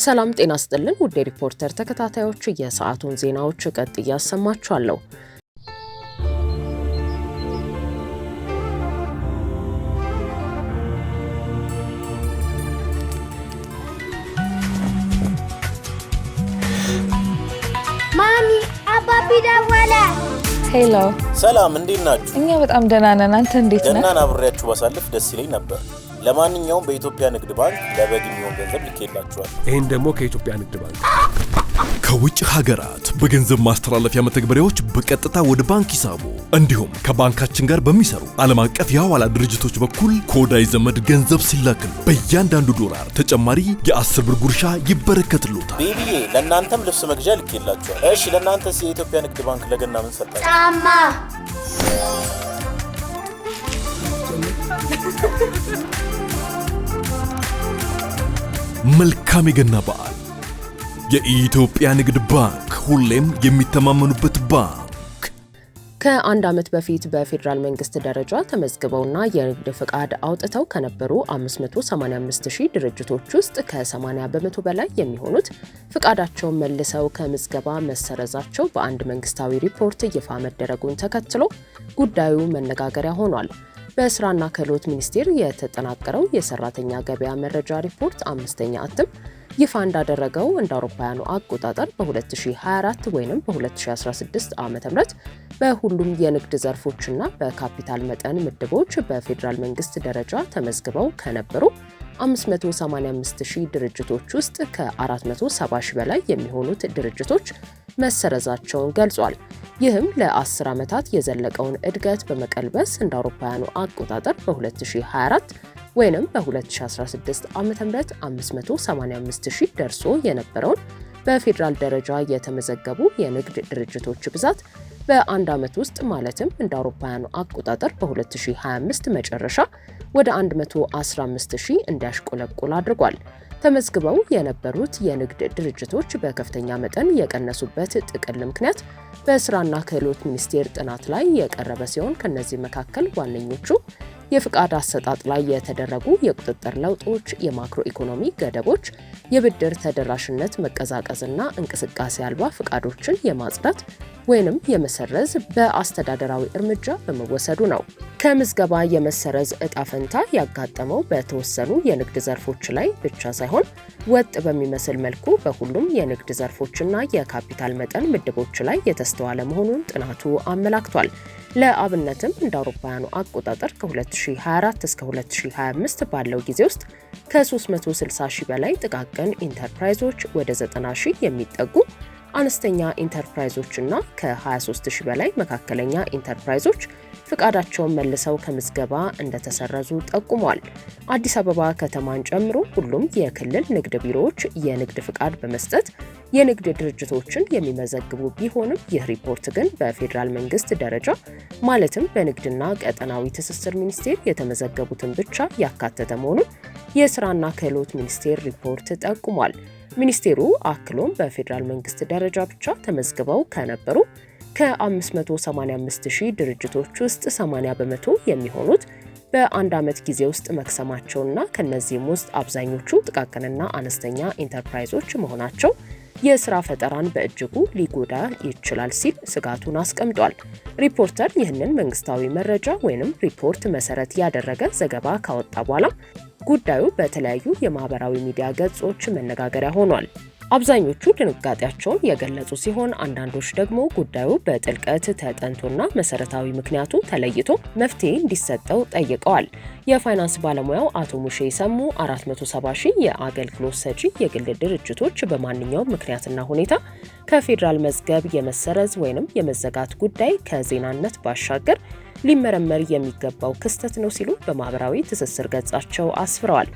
ሰላም ጤና ይስጥልን ውድ ሪፖርተር ተከታታዮች የሰዓቱን ዜናዎች ቀጥዬ አሰማችኋለሁ። ማሚ አባቢ ደወለ። ሄሎ ሰላም እንዴት ናችሁ? እኛ በጣም ደህና ነን። አንተ እንዴት ነህ? ደህና አብሬያችሁ ባሳልፍ ደስ ይለኝ ነበር። ለማንኛውም በኢትዮጵያ ንግድ ባንክ ለበግ የሚሆን ገንዘብ ልኬላችኋል። ይሄን ደግሞ ከኢትዮጵያ ንግድ ባንክ ከውጭ ሀገራት በገንዘብ ማስተላለፊያ መተግበሪያዎች በቀጥታ ወደ ባንክ ሂሳቡ እንዲሁም ከባንካችን ጋር በሚሰሩ ዓለም አቀፍ የሐዋላ ድርጅቶች በኩል ከወዳጅ ዘመድ ገንዘብ ሲላክሉ በእያንዳንዱ ዶላር ተጨማሪ የ10 ብር ጉርሻ ይበረከትልዎታል። ቤቢዬ ለእናንተም ልብስ መግዣ ልኬላችኋል። እሺ ለእናንተስ የኢትዮጵያ ንግድ ባንክ ለገና ምን ሰጣችሁ? ጫማ። መልካም የገና በዓል። የኢትዮጵያ ንግድ ባንክ ሁሌም የሚተማመኑበት ባንክ። ከአንድ ዓመት በፊት በፌዴራል መንግስት ደረጃ ተመዝግበውና የንግድ ፍቃድ አውጥተው ከነበሩ 585,000 ድርጅቶች ውስጥ ከ80 በመቶ በላይ የሚሆኑት ፍቃዳቸውን መልሰው ከምዝገባ መሰረዛቸው በአንድ መንግስታዊ ሪፖርት ይፋ መደረጉን ተከትሎ ጉዳዩ መነጋገሪያ ሆኗል። በስራና ክህሎት ሚኒስቴር የተጠናቀረው የሰራተኛ ገበያ መረጃ ሪፖርት 5ኛ እትም ይፋ እንዳደረገው እንደ አውሮፓውያኑ አቆጣጠር በ2024 ወይም በ2016 ዓ.ም በሁሉም የንግድ ዘርፎችና በካፒታል መጠን ምድቦች በፌዴራል መንግስት ደረጃ ተመዝግበው ከነበሩ 585,000 ድርጅቶች ውስጥ ከ470,000 በላይ የሚሆኑት ድርጅቶች መሰረዛቸውን ገልጿል። ይህም ለ10 ዓመታት የዘለቀውን እድገት በመቀልበስ እንደ አውሮፓውያኑ አቆጣጠር በ2024 ወይንም በ2016 ዓ.ም 585,000 ደርሶ የነበረውን በፌዴራል ደረጃ የተመዘገቡ የንግድ ድርጅቶች ብዛት በአንድ ዓመት ውስጥ ማለትም እንደ አውሮፓውያኑ አቆጣጠር በ2025 መጨረሻ ወደ 115,000 እንዲያሽቆለቁል አድርጓል። ተመዝግበው የነበሩት የንግድ ድርጅቶች በከፍተኛ መጠን የቀነሱበት ጥቅል ምክንያት በስራና ክህሎት ሚኒስቴር ጥናት ላይ የቀረበ ሲሆን ከነዚህ መካከል ዋነኞቹ የፍቃድ አሰጣጥ ላይ የተደረጉ የቁጥጥር ለውጦች፣ የማክሮ ኢኮኖሚ ገደቦች፣ የብድር ተደራሽነት መቀዛቀዝና እንቅስቃሴ አልባ ፍቃዶችን የማጽዳት ወይንም የመሰረዝ በአስተዳደራዊ እርምጃ በመወሰዱ ነው። ከምዝገባ የመሰረዝ እጣ ፈንታ ያጋጠመው በተወሰኑ የንግድ ዘርፎች ላይ ብቻ ሳይሆን ወጥ በሚመስል መልኩ በሁሉም የንግድ ዘርፎችና የካፒታል መጠን ምድቦች ላይ የተስተዋለ መሆኑን ጥናቱ አመላክቷል። ለአብነትም እንደ አውሮፓውያኑ አቆጣጠር ከ2024 እስከ 2025 ባለው ጊዜ ውስጥ ከ360,000 በላይ ጥቃቅን ኢንተርፕራይዞች ወደ 90,000 የሚጠጉ አነስተኛ ኢንተርፕራይዞችና ከ23,000 በላይ መካከለኛ ኢንተርፕራይዞች ፍቃዳቸውን መልሰው ከምዝገባ እንደተሰረዙ ጠቁሟል። አዲስ አበባ ከተማን ጨምሮ ሁሉም የክልል ንግድ ቢሮዎች የንግድ ፍቃድ በመስጠት የንግድ ድርጅቶችን የሚመዘግቡ ቢሆንም ይህ ሪፖርት ግን በፌዴራል መንግስት ደረጃ ማለትም በንግድና ቀጠናዊ ትስስር ሚኒስቴር የተመዘገቡትን ብቻ ያካተተ መሆኑን የስራና ክህሎት ሚኒስቴር ሪፖርት ጠቁሟል። ሚኒስቴሩ አክሎም በፌዴራል መንግስት ደረጃ ብቻ ተመዝግበው ከነበሩ ከ585,000 ድርጅቶች ውስጥ 80 በመቶ የሚሆኑት በአንድ ዓመት ጊዜ ውስጥ መክሰማቸውና ከነዚህም ውስጥ አብዛኞቹ ጥቃቅንና አነስተኛ ኢንተርፕራይዞች መሆናቸው የስራ ፈጠራን በእጅጉ ሊጎዳ ይችላል ሲል ስጋቱን አስቀምጧል። ሪፖርተር ይህንን መንግስታዊ መረጃ ወይንም ሪፖርት መሰረት ያደረገ ዘገባ ካወጣ በኋላ ጉዳዩ በተለያዩ የማህበራዊ ሚዲያ ገጾች መነጋገሪያ ሆኗል። አብዛኞቹ ድንጋጤያቸውን የገለጹ ሲሆን አንዳንዶች ደግሞ ጉዳዩ በጥልቀት ተጠንቶና መሰረታዊ ምክንያቱ ተለይቶ መፍትሄ እንዲሰጠው ጠይቀዋል። የፋይናንስ ባለሙያው አቶ ሙሼ ሰሙ 470,000 የአገልግሎት ሰጪ የግል ድርጅቶች በማንኛውም ምክንያትና ሁኔታ ከፌዴራል መዝገብ የመሰረዝ ወይንም የመዘጋት ጉዳይ ከዜናነት ባሻገር ሊመረመር የሚገባው ክስተት ነው ሲሉ በማህበራዊ ትስስር ገጻቸው አስፍረዋል።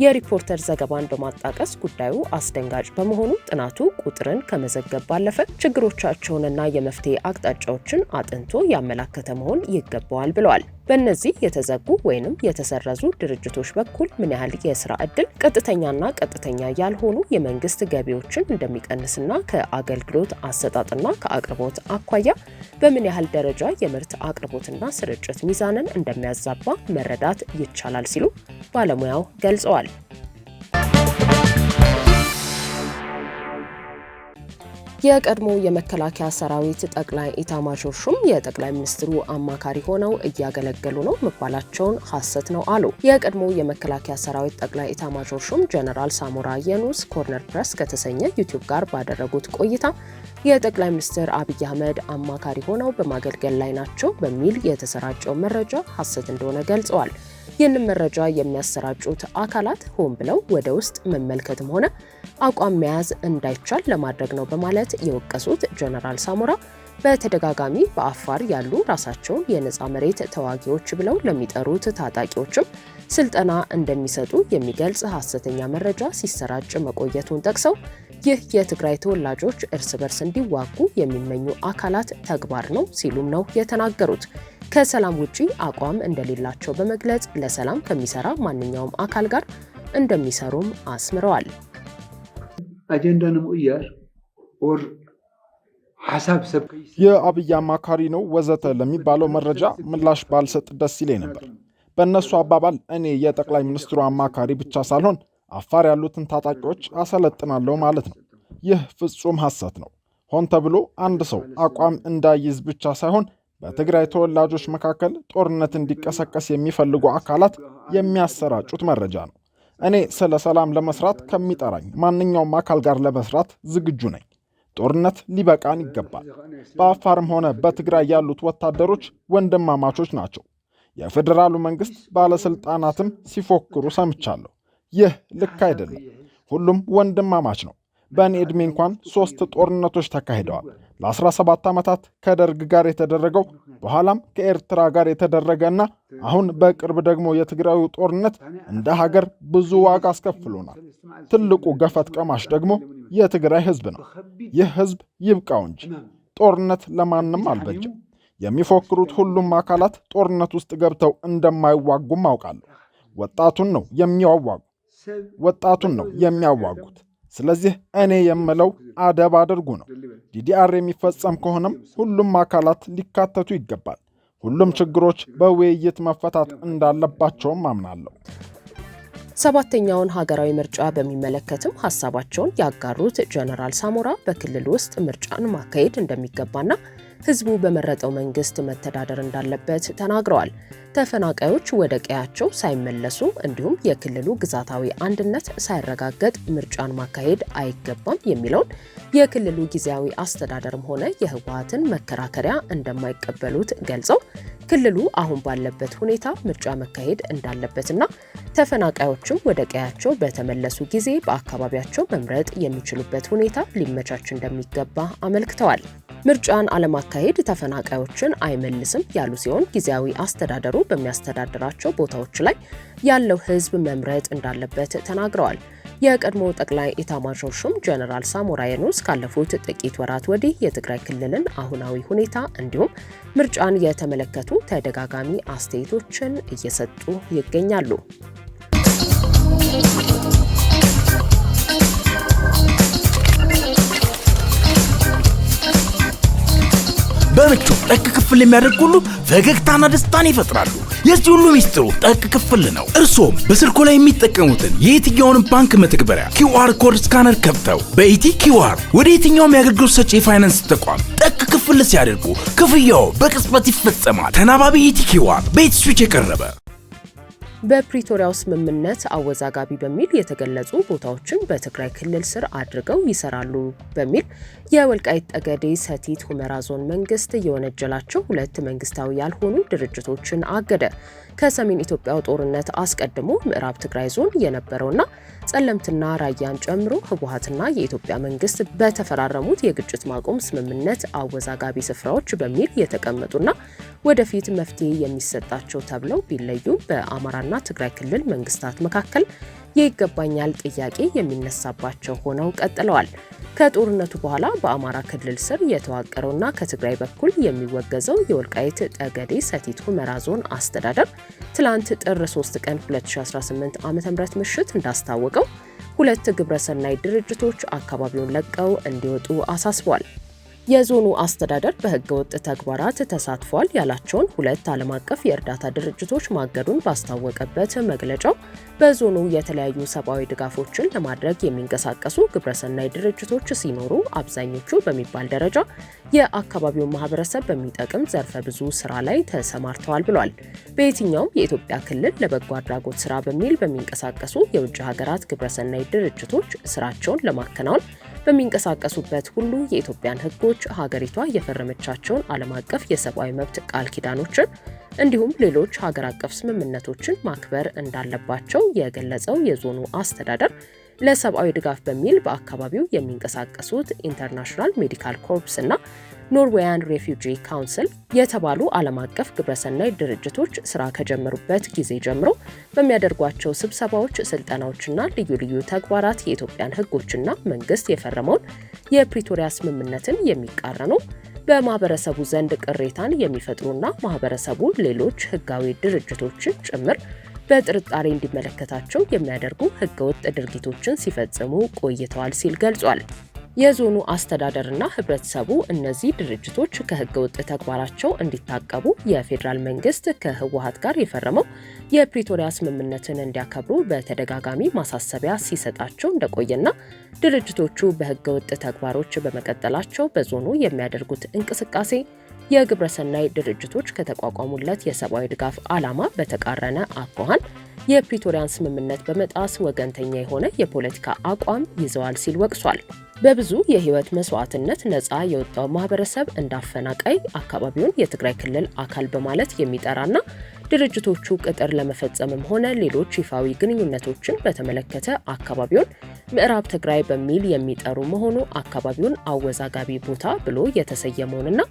የሪፖርተር ዘገባን በማጣቀስ ጉዳዩ አስደንጋጭ በመሆኑ ጥናቱ ቁጥርን ከመዘገብ ባለፈ ችግሮቻቸውንና የመፍትሄ አቅጣጫዎችን አጥንቶ ያመላከተ መሆን ይገባዋል ብለዋል። በእነዚህ የተዘጉ ወይንም የተሰረዙ ድርጅቶች በኩል ምን ያህል የስራ ዕድል፣ ቀጥተኛና ቀጥተኛ ያልሆኑ የመንግስት ገቢዎችን እንደሚቀንስና ከአገልግሎት አሰጣጥና ከአቅርቦት አኳያ በምን ያህል ደረጃ የምርት አቅርቦትና ስርጭት ሚዛንን እንደሚያዛባ መረዳት ይቻላል ሲሉ ባለሙያው ገልጸዋል። የቀድሞ የመከላከያ ሰራዊት ጠቅላይ ኢታማዦር ሹም የጠቅላይ ሚኒስትሩ አማካሪ ሆነው እያገለገሉ ነው መባላቸውን ሐሰት ነው አሉ። የቀድሞ የመከላከያ ሰራዊት ጠቅላይ ኢታማዦር ሹም ጀነራል ሳሞራ የኑስ ኮርነር ፕሬስ ከተሰኘ ዩቲዩብ ጋር ባደረጉት ቆይታ የጠቅላይ ሚኒስትር አብይ አህመድ አማካሪ ሆነው በማገልገል ላይ ናቸው በሚል የተሰራጨው መረጃ ሐሰት እንደሆነ ገልጸዋል። ይህንን መረጃ የሚያሰራጩት አካላት ሆን ብለው ወደ ውስጥ መመልከትም ሆነ አቋም መያዝ እንዳይቻል ለማድረግ ነው በማለት የወቀሱት ጀነራል ሳሞራ በተደጋጋሚ በአፋር ያሉ ራሳቸውን የነጻ መሬት ተዋጊዎች ብለው ለሚጠሩት ታጣቂዎችም ስልጠና እንደሚሰጡ የሚገልጽ ሐሰተኛ መረጃ ሲሰራጭ መቆየቱን ጠቅሰው ይህ የትግራይ ተወላጆች እርስ በርስ እንዲዋጉ የሚመኙ አካላት ተግባር ነው ሲሉም ነው የተናገሩት። ከሰላም ውጪ አቋም እንደሌላቸው በመግለጽ ለሰላም ከሚሰራ ማንኛውም አካል ጋር እንደሚሰሩም አስምረዋል። አጀንዳ ንምቅያር ኦር ሐሳብ ሰብ የአብይ አማካሪ ነው ወዘተ ለሚባለው መረጃ ምላሽ ባልሰጥ ደስ ይለኝ ነበር። በእነሱ አባባል እኔ የጠቅላይ ሚኒስትሩ አማካሪ ብቻ ሳልሆን አፋር ያሉትን ታጣቂዎች አሰለጥናለሁ ማለት ነው። ይህ ፍጹም ሐሰት ነው። ሆን ተብሎ አንድ ሰው አቋም እንዳይዝ ብቻ ሳይሆን በትግራይ ተወላጆች መካከል ጦርነት እንዲቀሰቀስ የሚፈልጉ አካላት የሚያሰራጩት መረጃ ነው። እኔ ስለ ሰላም ለመስራት ከሚጠራኝ ማንኛውም አካል ጋር ለመስራት ዝግጁ ነኝ። ጦርነት ሊበቃን ይገባል። በአፋርም ሆነ በትግራይ ያሉት ወታደሮች ወንድማማቾች ናቸው። የፌዴራሉ መንግስት ባለስልጣናትም ሲፎክሩ ሰምቻለሁ። ይህ ልክ አይደለም። ሁሉም ወንድማማች ነው። በእኔ ዕድሜ እንኳን 3 ጦርነቶች ተካሂደዋል። ለ17 ዓመታት ከደርግ ጋር የተደረገው በኋላም ከኤርትራ ጋር የተደረገና አሁን በቅርብ ደግሞ የትግራዩ ጦርነት እንደ ሀገር ብዙ ዋጋ አስከፍሎናል። ትልቁ ገፈት ቀማሽ ደግሞ የትግራይ ህዝብ ነው። ይህ ህዝብ ይብቃው እንጂ ጦርነት ለማንም አልበጀም። የሚፎክሩት ሁሉም አካላት ጦርነት ውስጥ ገብተው እንደማይዋጉም አውቃለሁ። ወጣቱን ነው የሚያዋጉት። ስለዚህ እኔ የምለው አደብ አድርጉ ነው። ዲዲአር የሚፈጸም ከሆነም ሁሉም አካላት ሊካተቱ ይገባል። ሁሉም ችግሮች በውይይት መፈታት እንዳለባቸውም አምናለሁ። 7ኛውን ሀገራዊ ምርጫ በሚመለከትም ሐሳባቸውን ያጋሩት ጀነራል ሳሞራ በክልል ውስጥ ምርጫን ማካሄድ እንደሚገባና ህዝቡ በመረጠው መንግስት መተዳደር እንዳለበት ተናግረዋል። ተፈናቃዮች ወደ ቀያቸው ሳይመለሱ እንዲሁም የክልሉ ግዛታዊ አንድነት ሳይረጋገጥ ምርጫን ማካሄድ አይገባም የሚለውን የክልሉ ጊዜያዊ አስተዳደርም ሆነ የህወሓትን መከራከሪያ እንደማይቀበሉት ገልጸው ክልሉ አሁን ባለበት ሁኔታ ምርጫ መካሄድ እንዳለበትና ተፈናቃዮችም ወደ ቀያቸው በተመለሱ ጊዜ በአካባቢያቸው መምረጥ የሚችሉበት ሁኔታ ሊመቻች እንደሚገባ አመልክተዋል። ምርጫን አለማካሄድ ተፈናቃዮችን አይመልስም ያሉ ሲሆን ጊዜያዊ አስተዳደሩ በሚያስተዳድራቸው ቦታዎች ላይ ያለው ህዝብ መምረጥ እንዳለበት ተናግረዋል። የቀድሞ ጠቅላይ ኢታማዦር ሹም ጀነራል ሳሞራ የኑስ ካለፉት ጥቂት ወራት ወዲህ የትግራይ ክልልን አሁናዊ ሁኔታ እንዲሁም ምርጫን የተመለከቱ ተደጋጋሚ አስተያየቶችን እየሰጡ ይገኛሉ። በምቹ ጠቅ ክፍል የሚያደርጉ ሁሉ ፈገግታና ደስታን ይፈጥራሉ። የዚህ ሁሉ ሚስጥሩ ጠቅ ክፍል ነው። እርሶም በስልኮ ላይ የሚጠቀሙትን የየትኛውን ባንክ መተግበሪያ QR ኮድ ስካነር ከፍተው በኢቲ QR ወደ የትኛውም የአገልግሎት ሰጪ የፋይናንስ ተቋም ጠቅ ክፍል ሲያደርጉ ክፍያው በቅጽበት ይፈጸማል። ተናባቢ ኢቲ QR በኢትስዊች የቀረበ በፕሪቶሪያው ስምምነት አወዛጋቢ በሚል የተገለጹ ቦታዎችን በትግራይ ክልል ስር አድርገው ይሰራሉ በሚል የወልቃይት ጠገዴ ሰቲት ሁመራ ዞን መንግስት የወነጀላቸው 2 መንግስታዊ ያልሆኑ ድርጅቶችን አገደ። ከሰሜን ኢትዮጵያው ጦርነት አስቀድሞ ምዕራብ ትግራይ ዞን የነበረውና ጸለምትና ራያን ጨምሮ ህወሓትና የኢትዮጵያ መንግስት በተፈራረሙት የግጭት ማቆም ስምምነት አወዛጋቢ ስፍራዎች በሚል የተቀመጡና ወደፊት መፍትሄ የሚሰጣቸው ተብለው ቢለዩ በአማራና ትግራይ ክልል መንግስታት መካከል የይገባኛል ጥያቄ የሚነሳባቸው ሆነው ቀጥለዋል። ከጦርነቱ በኋላ በአማራ ክልል ስር የተዋቀረውና ከትግራይ በኩል የሚወገዘው የወልቃይት ጠገዴ ሰቲት ሁመራ ዞን አስተዳደር ትላንት ጥር 3 ቀን 2018 ዓ.ም ምሽት እንዳስታወቀው 2 ግብረሰናይ ድርጅቶች አካባቢውን ለቀው እንዲወጡ አሳስቧል። የዞኑ አስተዳደር በህገ ወጥ ተግባራት ተሳትፏል ያላቸውን 2 ዓለም አቀፍ የእርዳታ ድርጅቶች ማገዱን ባስታወቀበት መግለጫው በዞኑ የተለያዩ ሰብአዊ ድጋፎችን ለማድረግ የሚንቀሳቀሱ ግብረሰናይ ድርጅቶች ሲኖሩ አብዛኞቹ በሚባል ደረጃ የአካባቢውን ማህበረሰብ በሚጠቅም ዘርፈ ብዙ ስራ ላይ ተሰማርተዋል ብሏል። በየትኛውም የኢትዮጵያ ክልል ለበጎ አድራጎት ስራ በሚል በሚንቀሳቀሱ የውጭ ሀገራት ግብረሰናይ ድርጅቶች ስራቸውን ለማከናወን በሚንቀሳቀሱበት ሁሉ የኢትዮጵያን ህጎች፣ ሀገሪቷ የፈረመቻቸውን ዓለም አቀፍ የሰብአዊ መብት ቃል ኪዳኖችን እንዲሁም ሌሎች ሀገር አቀፍ ስምምነቶችን ማክበር እንዳለባቸው የገለጸው የዞኑ አስተዳደር ለሰብአዊ ድጋፍ በሚል በአካባቢው የሚንቀሳቀሱት ኢንተርናሽናል ሜዲካል ኮርፕስ እና ኖርዌያን ሬፊውጂ ካውንስል የተባሉ ዓለም አቀፍ ግብረሰናይ ድርጅቶች ስራ ከጀመሩበት ጊዜ ጀምሮ በሚያደርጓቸው ስብሰባዎች፣ ስልጠናዎችና ልዩ ልዩ ተግባራት የኢትዮጵያን ህጎችና መንግስት የፈረመውን የፕሪቶሪያ ስምምነትን የሚቃረኑ በማህበረሰቡ ዘንድ ቅሬታን የሚፈጥሩና ማህበረሰቡ ሌሎች ህጋዊ ድርጅቶችን ጭምር በጥርጣሬ እንዲመለከታቸው የሚያደርጉ ህገወጥ ድርጊቶችን ሲፈጽሙ ቆይተዋል ሲል ገልጿል። የዞኑ አስተዳደርና ህብረተሰቡ እነዚህ ድርጅቶች ከህገወጥ ተግባራቸው እንዲታቀቡ የፌዴራል መንግስት ከህወሓት ጋር የፈረመው የፕሪቶሪያ ስምምነትን እንዲያከብሩ በተደጋጋሚ ማሳሰቢያ ሲሰጣቸው እንደቆየና ድርጅቶቹ በህገወጥ ተግባሮች በመቀጠላቸው በዞኑ የሚያደርጉት እንቅስቃሴ የግብረሰናይ ድርጅቶች ከተቋቋሙለት የሰብአዊ ድጋፍ ዓላማ በተቃረነ አኳኋን የፕሪቶሪያን ስምምነት በመጣስ ወገንተኛ የሆነ የፖለቲካ አቋም ይዘዋል ሲል ወቅሷል። በብዙ የህይወት መስዋዕትነት ነፃ የወጣው ማህበረሰብ እንዳፈናቃይ አካባቢውን የትግራይ ክልል አካል በማለት የሚጠራና ድርጅቶቹ ቅጥር ለመፈጸምም ሆነ ሌሎች ይፋዊ ግንኙነቶችን በተመለከተ አካባቢውን ምዕራብ ትግራይ በሚል የሚጠሩ መሆኑ አካባቢውን አወዛጋቢ ቦታ ብሎ የተሰየመውንና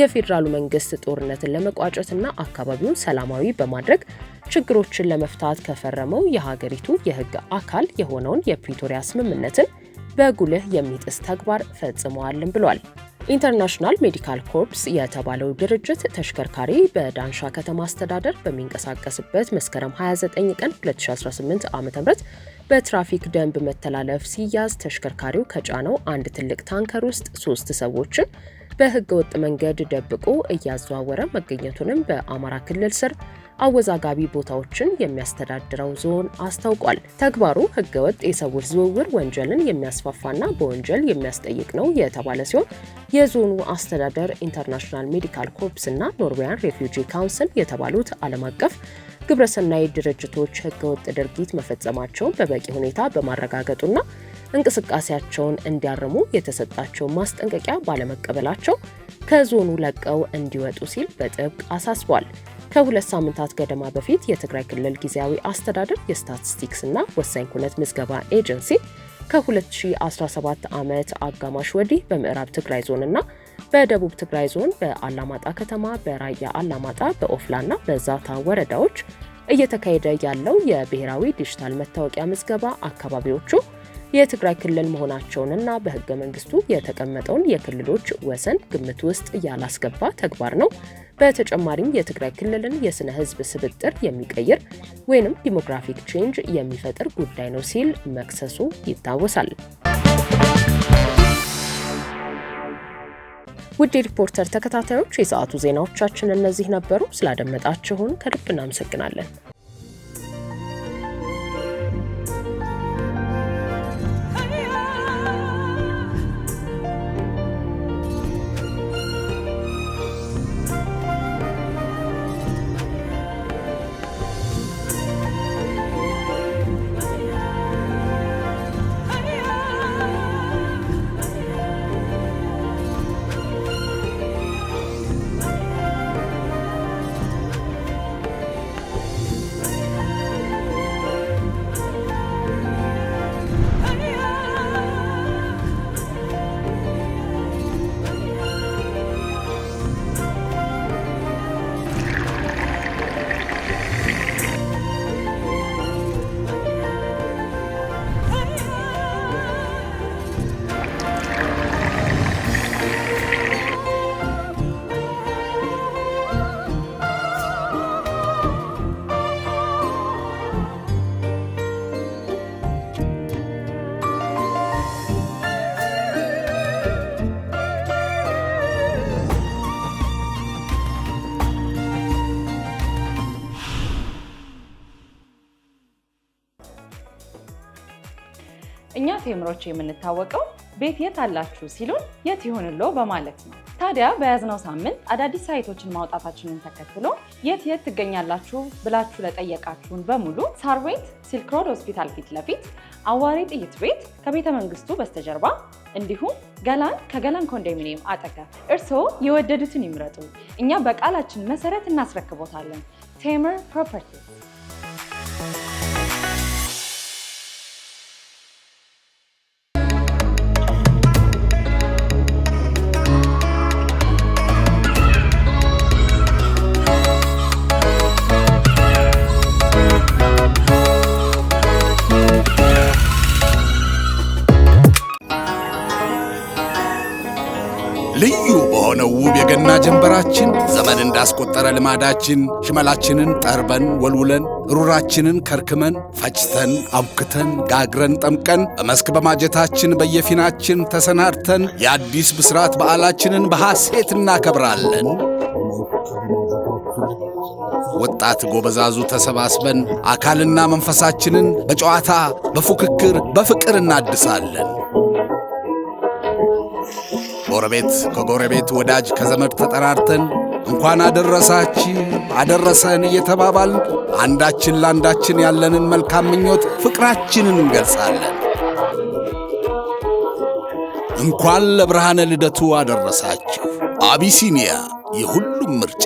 የፌዴራሉ መንግስት ጦርነትን ለመቋጨትና አካባቢውን ሰላማዊ በማድረግ ችግሮችን ለመፍታት ከፈረመው የሀገሪቱ የህግ አካል የሆነውን የፕሪቶሪያ ስምምነትን በጉልህ የሚጥስ ተግባር ፈጽመዋልም ብሏል። ኢንተርናሽናል ሜዲካል ኮርፕስ የተባለው ድርጅት ተሽከርካሪ በዳንሻ ከተማ አስተዳደር በሚንቀሳቀስበት መስከረም 29 ቀን 2018 ዓ.ም በትራፊክ ደንብ መተላለፍ ሲያዝ ተሽከርካሪው ከጫነው አንድ ትልቅ ታንከር ውስጥ 3 ሰዎችን በህገ ወጥ መንገድ ደብቆ እያዘዋወረ መገኘቱንም በአማራ ክልል ስር አወዛጋቢ ቦታዎችን የሚያስተዳድረው ዞን አስታውቋል። ተግባሩ ህገወጥ የሰዎች ዝውውር ወንጀልን የሚያስፋፋና በወንጀል የሚያስጠይቅ ነው የተባለ ሲሆን የዞኑ አስተዳደር ኢንተርናሽናል ሜዲካል ኮርፕስ እና ኖርዌያን ሬፊውጂ ካውንስል የተባሉት ዓለም አቀፍ ግብረሰናይ ድርጅቶች ህገወጥ ድርጊት መፈጸማቸውን በበቂ ሁኔታ በማረጋገጡና እንቅስቃሴያቸውን እንዲያርሙ የተሰጣቸው ማስጠንቀቂያ ባለመቀበላቸው ከዞኑ ለቀው እንዲወጡ ሲል በጥብቅ አሳስቧል። ከ2 ሳምንታት ገደማ በፊት የትግራይ ክልል ጊዜያዊ አስተዳደር የስታቲስቲክስ እና ወሳኝ ኩነት ምዝገባ ኤጀንሲ ከ2017 ዓመት አጋማሽ ወዲህ በምዕራብ ትግራይ ዞንና በደቡብ ትግራይ ዞን በአላማጣ ከተማ፣ በራያ አላማጣ፣ በኦፍላና በዛታ ወረዳዎች እየተካሄደ ያለው የብሔራዊ ዲጂታል መታወቂያ ምዝገባ አካባቢዎቹ የትግራይ ክልል መሆናቸውንና በህገ መንግስቱ የተቀመጠውን የክልሎች ወሰን ግምት ውስጥ ያላስገባ ተግባር ነው። በተጨማሪም የትግራይ ክልልን የስነ ህዝብ ስብጥር የሚቀይር ወይንም ዲሞግራፊክ ቼንጅ የሚፈጥር ጉዳይ ነው ሲል መክሰሱ ይታወሳል። ውድ ሪፖርተር ተከታታዮች የሰዓቱ ዜናዎቻችን እነዚህ ነበሩ። ስላደመጣችሁን ከልብ እናመሰግናለን። ቴምሮች የምንታወቀው ቤት የት አላችሁ ሲሉን የት ይሆንሎ በማለት ነው። ታዲያ በያዝነው ሳምንት አዳዲስ ሳይቶችን ማውጣታችንን ተከትሎ የት ትገኛላችሁ ብላችሁ ለጠየቃችሁን በሙሉ ሳር ቤት ሲልክ ሮድ ሆስፒታል ፊት ለፊት፣ አዋሪ ጥይት ቤት ከቤተ መንግስቱ በስተጀርባ እንዲሁም ገላን ከገላን ኮንዶሚኒየም አጠገብ። እርስዎ የወደዱትን ይምረጡ፣ እኛ በቃላችን መሰረት እናስረክቦታለን። ቴምር ፕሮፐርቲስ። ልዩ በሆነው ውብ የገና ጀንበራችን ዘመን እንዳስቆጠረ ልማዳችን ሽመላችንን ጠርበን ወልውለን ሩራችንን ከርክመን ፈጭተን አብክተን ጋግረን ጠምቀን በመስክ በማጀታችን በየፊናችን ተሰናድተን የአዲስ ብስራት በዓላችንን በሐሴት እናከብራለን። ወጣት ጎበዛዙ ተሰባስበን አካልና መንፈሳችንን በጨዋታ በፉክክር በፍቅር እናድሳለን። ጎረቤት ከጎረቤት ወዳጅ ከዘመድ ተጠራርተን እንኳን አደረሳችሁ አደረሰን እየተባባል አንዳችን ለአንዳችን ያለንን መልካም ምኞት ፍቅራችንን እንገልጻለን። እንኳን ለብርሃነ ልደቱ አደረሳችሁ። አቢሲኒያ የሁሉም ምርጫ።